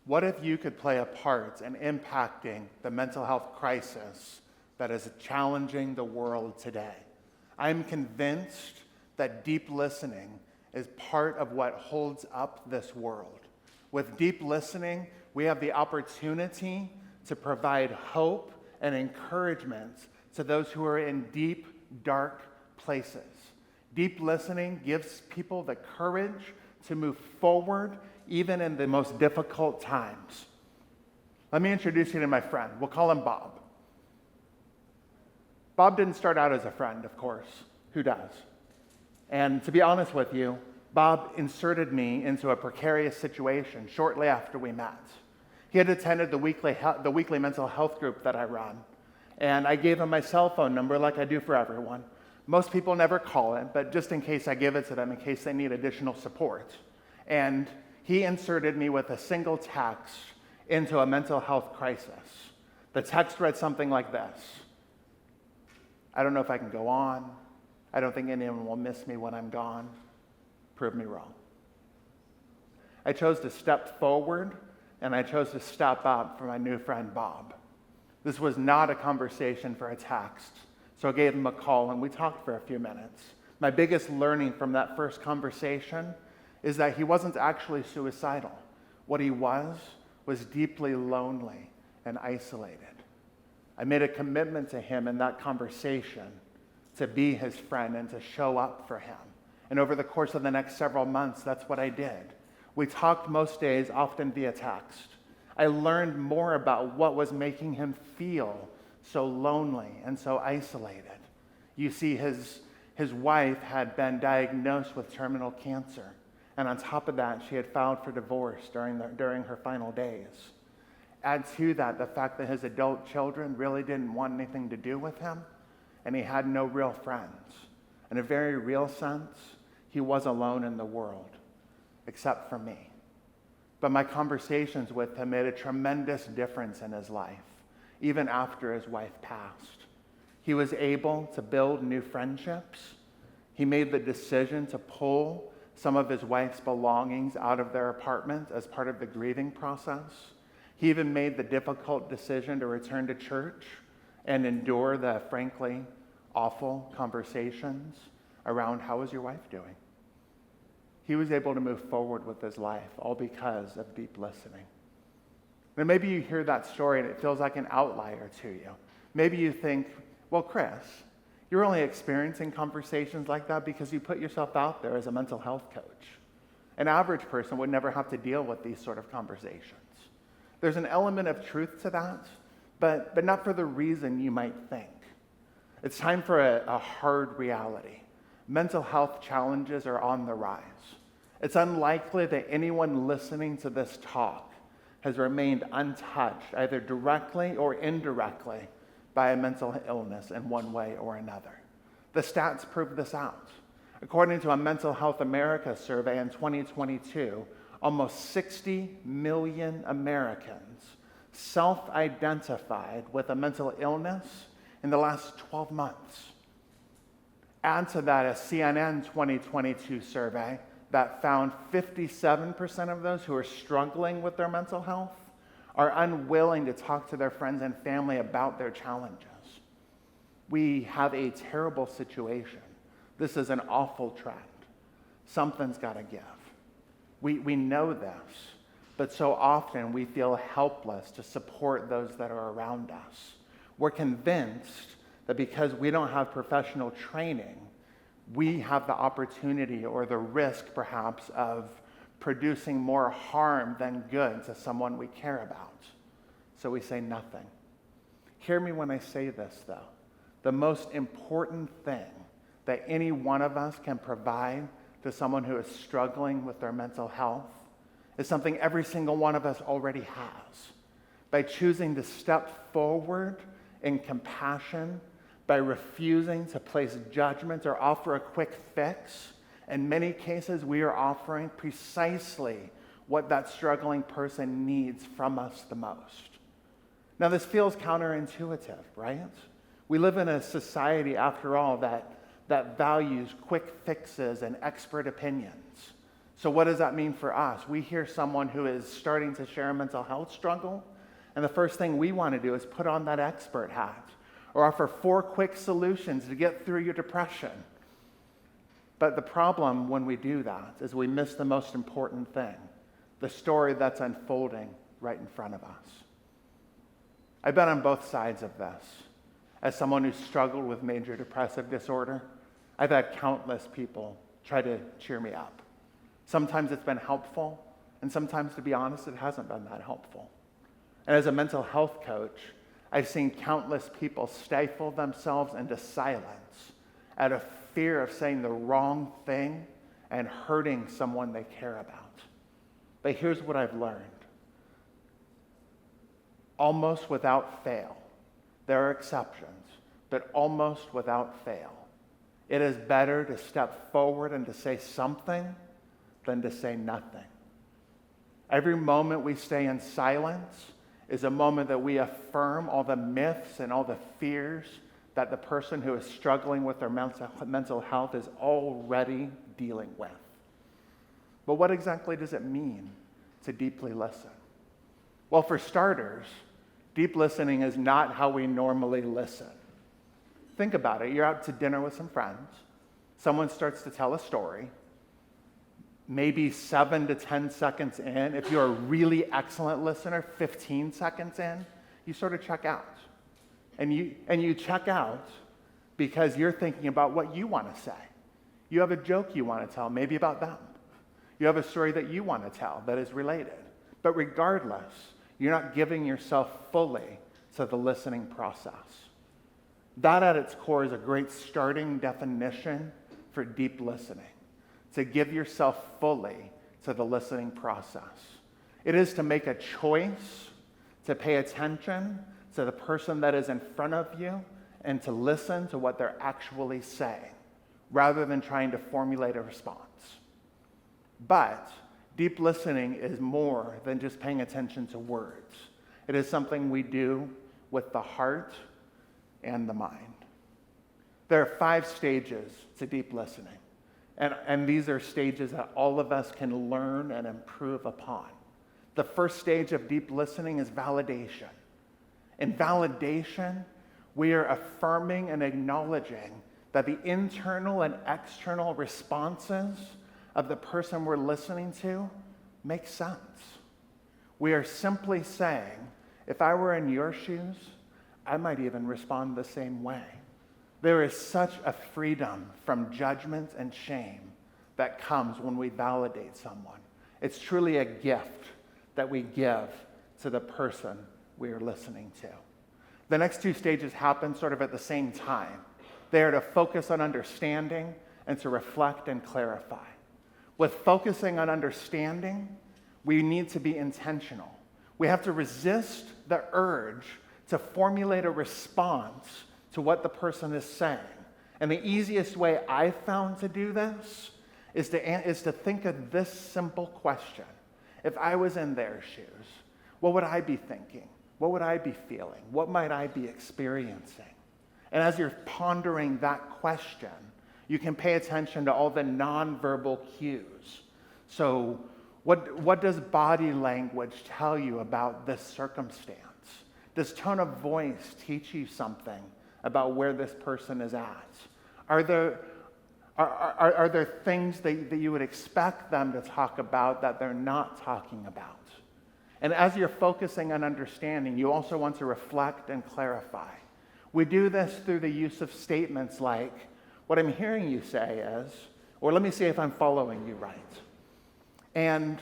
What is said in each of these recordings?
What if you could play a part in impacting the mental health crisis that is challenging the world today? I'm convinced that deep listening is part of what holds up this world. With deep listening, we have the opportunity to provide hope and encouragement to those who are in deep, dark places. Deep listening gives people the courage to move forward even in the most difficult times. Let me introduce you to my friend. We'll call him Bob. Bob didn't start out as a friend, of course. Who does? And to be honest with you, Bob inserted me into a precarious situation shortly after we met. He had attended the weekly mental health group that I run, and I gave him my cell phone number like I do for everyone. Most people never call it, but just in case I give it to them in case they need additional support. And he inserted me with a single text into a mental health crisis. The text read something like this: I don't know if I can go on. I don't think anyone will miss me when I'm gone. Prove me wrong. I chose to step forward, and I chose to step up for my new friend, Bob. This was not a conversation for a text, so I gave him a call, and we talked for a few minutes. My biggest learning from that first conversation is that he wasn't actually suicidal. What he was deeply lonely and isolated. I made a commitment to him in that conversation to be his friend and to show up for him. And over the course of the next several months, that's what I did. We talked most days, often via text. I learned more about what was making him feel so lonely and so isolated. You see, his wife had been diagnosed with terminal cancer. And on top of that, she had filed for divorce during her final days. Add to that the fact that his adult children really didn't want anything to do with him, and he had no real friends. In a very real sense, he was alone in the world, except for me. But my conversations with him made a tremendous difference in his life, even after his wife passed. He was able to build new friendships. He made the decision to pull some of his wife's belongings out of their apartment as part of the grieving process. He even made the difficult decision to return to church and endure the frankly awful conversations around, how is your wife doing? He was able to move forward with his life, all because of deep listening. Now maybe you hear that story and it feels like an outlier to you. Maybe you think, well, Chris, you're only experiencing conversations like that because you put yourself out there as a mental health coach. An average person would never have to deal with these sort of conversations. There's an element of truth to that, but not for the reason you might think. It's time for a hard reality. Mental health challenges are on the rise. It's unlikely that anyone listening to this talk has remained untouched, either directly or indirectly, by a mental illness in one way or another. The stats prove this out. According to a Mental Health America survey in 2022, almost 60 million Americans self-identified with a mental illness in the last 12 months. Add to that a CNN 2022 survey that found 57% of those who are struggling with their mental health are unwilling to talk to their friends and family about their challenges. We have a terrible situation. This is an awful trend. Something's got to give. We know this, but so often we feel helpless to support those that are around us. We're convinced that because we don't have professional training, we have the opportunity or the risk, perhaps, of producing more harm than good to someone we care about. So we say nothing. Hear me when I say this, though. The most important thing that any one of us can provide to someone who is struggling with their mental health is something every single one of us already has. By choosing to step forward in compassion, by refusing to place judgment or offer a quick fix, in many cases, we are offering precisely what that struggling person needs from us the most. Now, this feels counterintuitive, right? We live in a society, after all, that values quick fixes and expert opinions. So what does that mean for us? We hear someone who is starting to share a mental health struggle, and the first thing we want to do is put on that expert hat or offer 4 quick solutions to get through your depression. But the problem when we do that is we miss the most important thing, the story that's unfolding right in front of us. I've been on both sides of this. As someone who's struggled with major depressive disorder, I've had countless people try to cheer me up. Sometimes it's been helpful, and sometimes, to be honest, it hasn't been that helpful. And as a mental health coach, I've seen countless people stifle themselves into silence out of fear of saying the wrong thing and hurting someone they care about. But here's what I've learned. Almost without fail, there are exceptions, but almost without fail, it is better to step forward and to say something than to say nothing. Every moment we stay in silence is a moment that we affirm all the myths and all the fears that the person who is struggling with their mental health is already dealing with. But what exactly does it mean to deeply listen? Well, for starters, deep listening is not how we normally listen. Think about it. You're out to dinner with some friends. Someone starts to tell a story. Maybe 7 to 10 seconds in, if you're a really excellent listener, 15 seconds in, you sort of check out. And you check out because you're thinking about what you want to say. You have a joke you want to tell, maybe about them. You have a story that you want to tell that is related. But regardless, you're not giving yourself fully to the listening process. That at its core is a great starting definition for deep listening. To give yourself fully to the listening process. It is to make a choice to pay attention to the person that is in front of you and to listen to what they're actually saying, rather than trying to formulate a response. But deep listening is more than just paying attention to words. It is something we do with the heart and the mind. There are 5 stages to deep listening. And these are stages that all of us can learn and improve upon. The first stage of deep listening is validation. In validation, we are affirming and acknowledging that the internal and external responses of the person we're listening to make sense. We are simply saying, if I were in your shoes, I might even respond the same way. There is such a freedom from judgment and shame that comes when we validate someone. It's truly a gift that we give to the person we are listening to. The next 2 stages happen sort of at the same time. They are to focus on understanding and to reflect and clarify. With focusing on understanding, we need to be intentional. We have to resist the urge to formulate a response to what the person is saying. And the easiest way I've found to do this is to think of this simple question. If I was in their shoes, what would I be thinking? What would I be feeling? What might I be experiencing? And as you're pondering that question, you can pay attention to all the nonverbal cues. So what does body language tell you about this circumstance? Does tone of voice teach you something about where this person is at? Are there things that you would expect them to talk about that they're not talking about? And as you're focusing on understanding, you also want to reflect and clarify. We do this through the use of statements like, what I'm hearing you say is, or let me see if I'm following you right. And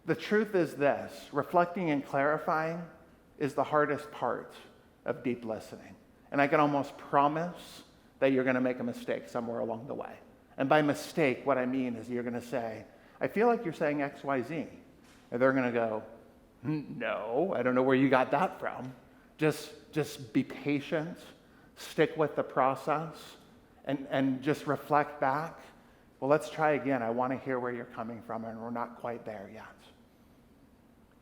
the truth is this, reflecting and clarifying is the hardest part of deep listening. And I can almost promise that you're going to make a mistake somewhere along the way. And by mistake, what I mean is you're going to say, I feel like you're saying X, Y, Z. And they're going to go, no, I don't know where you got that from. Just be patient, stick with the process, and just reflect back. Well, let's try again. I want to hear where you're coming from, and we're not quite there yet.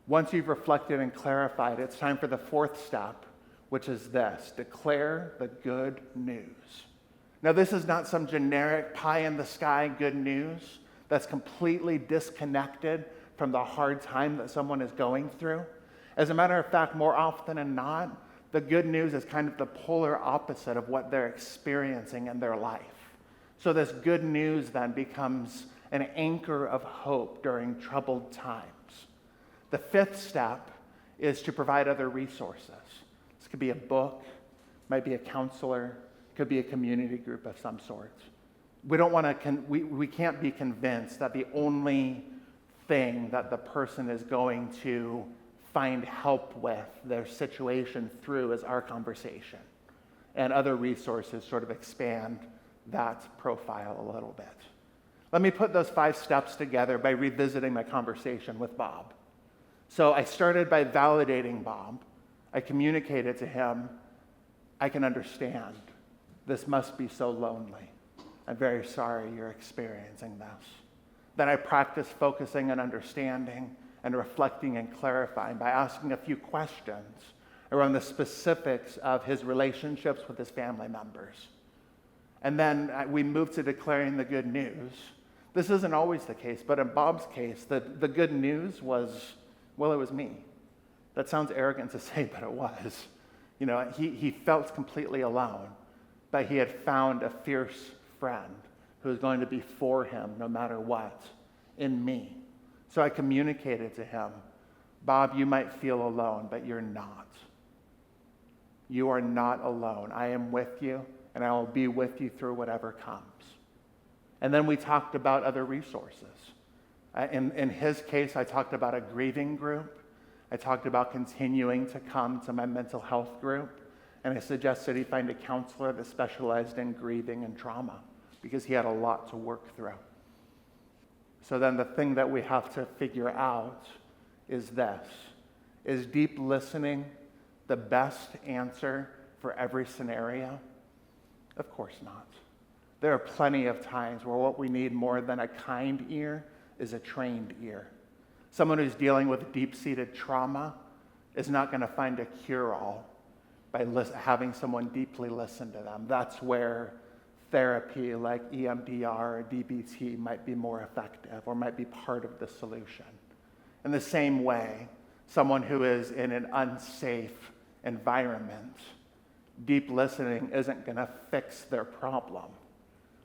Once you've reflected and clarified, it's time for the 4th step, which is this: declare the good news. Now, this is not some generic pie-in-the-sky good news that's completely disconnected from the hard time that someone is going through. As a matter of fact, more often than not, the good news is kind of the polar opposite of what they're experiencing in their life. So this good news then becomes an anchor of hope during troubled times. The fifth step is to provide other resources. This could be a book, might be a counselor, could be a community group of some sort. We don't want to. We can't be convinced that the only thing that the person is going to find help with their situation through is our conversation. And other resources sort of expand that profile a little bit. Let me put those 5 steps together by revisiting my conversation with Bob. So I started by validating Bob. I communicated to him, I can understand. This must be so lonely. I'm very sorry you're experiencing this. Then I practiced focusing and understanding and reflecting and clarifying by asking a few questions around the specifics of his relationships with his family members. And then we moved to declaring the good news. This isn't always the case, but in Bob's case, the good news was, well, it was me. That sounds arrogant to say, but it was. You know, he felt completely alone, but he had found a fierce friend who was going to be for him no matter what in me. So I communicated to him, Bob, you might feel alone, but you're not. You are not alone. I am with you, and I will be with you through whatever comes. And then we talked about other resources. In his case, I talked about a grieving group. I talked about continuing to come to my mental health group. And I suggested he find a counselor that specialized in grieving and trauma because he had a lot to work through. So then the thing that we have to figure out is this. Is deep listening the best answer for every scenario? Of course not. There are plenty of times where what we need more than a kind ear is a trained ear. Someone who's dealing with deep-seated trauma is not going to find a cure-all by having someone deeply listen to them. That's where therapy like EMDR or DBT might be more effective or might be part of the solution. In the same way, someone who is in an unsafe environment, deep listening isn't going to fix their problem.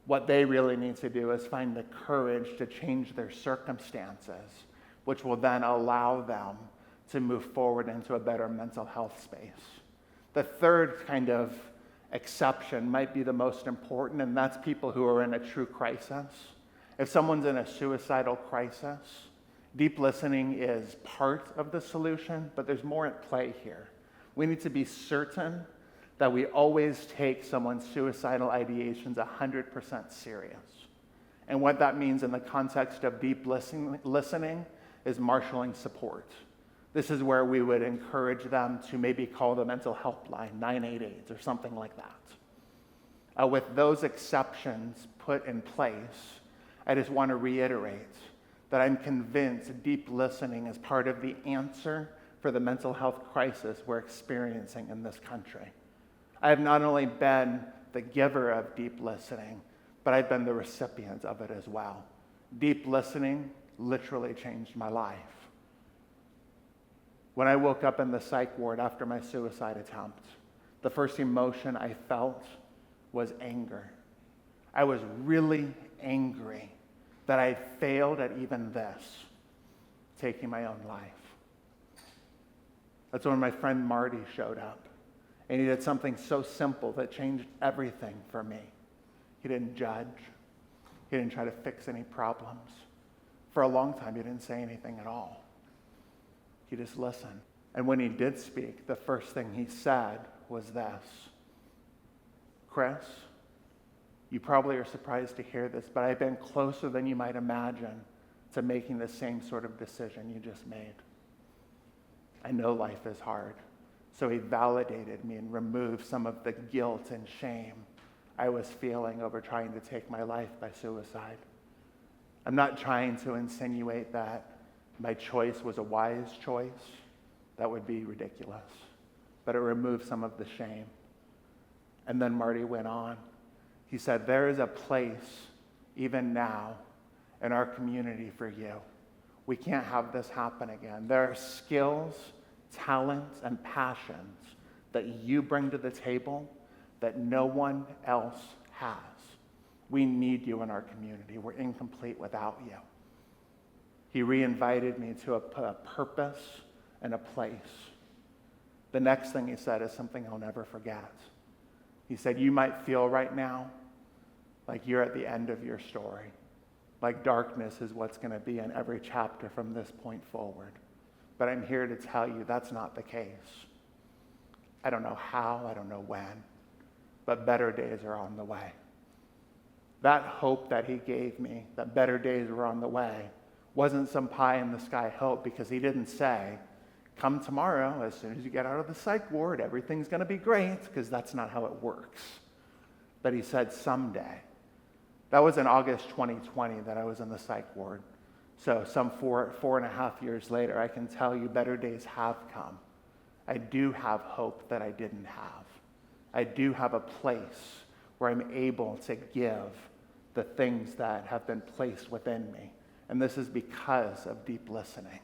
What they really need to do is find the courage to change their circumstances, which will then allow them to move forward into a better mental health space. The third kind of exception might be the most important, and that's people who are in a true crisis. If someone's in a suicidal crisis, deep listening is part of the solution, but there's more at play here. We need to be certain that we always take someone's suicidal ideations 100% serious. And what that means in the context of deep listening is marshaling support. This is where we would encourage them to maybe call the mental help line, 988 or something like that. With those exceptions put in place, I just want to reiterate that I'm convinced deep listening is part of the answer for the mental health crisis we're experiencing in this country. I have not only been the giver of deep listening, but I've been the recipient of it as well. Deep listening literally changed my life. When I woke up in the psych ward after my suicide attempt, the first emotion I felt was anger. I was really angry that I failed at even this, taking my own life. That's when my friend Marty showed up. And he did something so simple that changed everything for me. He didn't judge. He didn't try to fix any problems. For a long time, he didn't say anything at all. He just listened. And when he did speak, the first thing he said was this. Chris, you probably are surprised to hear this, but I've been closer than you might imagine to making the same sort of decision you just made. I know life is hard. So he validated me and removed some of the guilt and shame I was feeling over trying to take my life by suicide. I'm not trying to insinuate that my choice was a wise choice. That would be ridiculous. But it removed some of the shame. And then Marty went on. He said, there is a place, even now, in our community for you. We can't have this happen again. There are skills, talents, and passions that you bring to the table that no one else has. We need you in our community. We're incomplete without you. He reinvited me to a purpose and a place. The next thing he said is something I'll never forget. He said, you might feel right now like you're at the end of your story, like darkness is what's going to be in every chapter from this point forward. But I'm here to tell you that's not the case. I don't know how, I don't know when, but better days are on the way. That hope that he gave me, that better days were on the way, wasn't some pie-in-the-sky hope, because he didn't say, come tomorrow, as soon as you get out of the psych ward, everything's going to be great, because that's not how it works. But he said someday. That was in August 2020 that I was in the psych ward. So some 4.5 years later, I can tell you better days have come. I do have hope that I didn't have. I do have a place where I'm able to give the things that have been placed within me. And this is because of deep listening.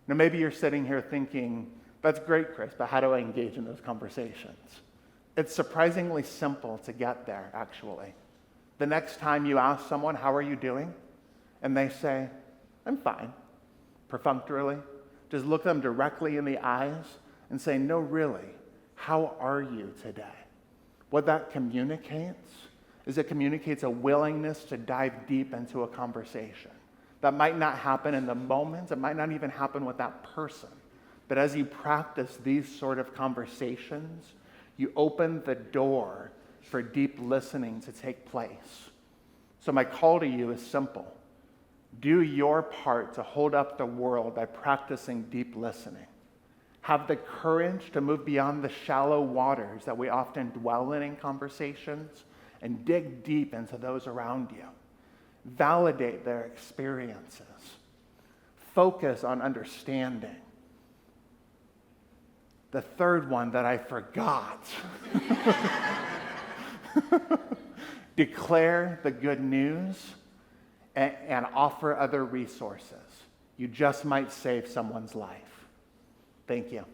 Now, maybe you're sitting here thinking, that's great, Chris, but how do I engage in those conversations? It's surprisingly simple to get there, actually. The next time you ask someone, how are you doing? And they say, I'm fine, perfunctorily, just look them directly in the eyes and say, no, really, how are you today? What that communicates is it communicates a willingness to dive deep into a conversation. That might not happen in the moment. It might not even happen with that person. But as you practice these sort of conversations, you open the door for deep listening to take place. So my call to you is simple. Do your part to hold up the world by practicing deep listening. Have the courage to move beyond the shallow waters that we often dwell in conversations and dig deep into those around you. Validate their experiences. Focus on understanding. The third one that I forgot. Declare the good news and offer other resources. You just might save someone's life. Thank you.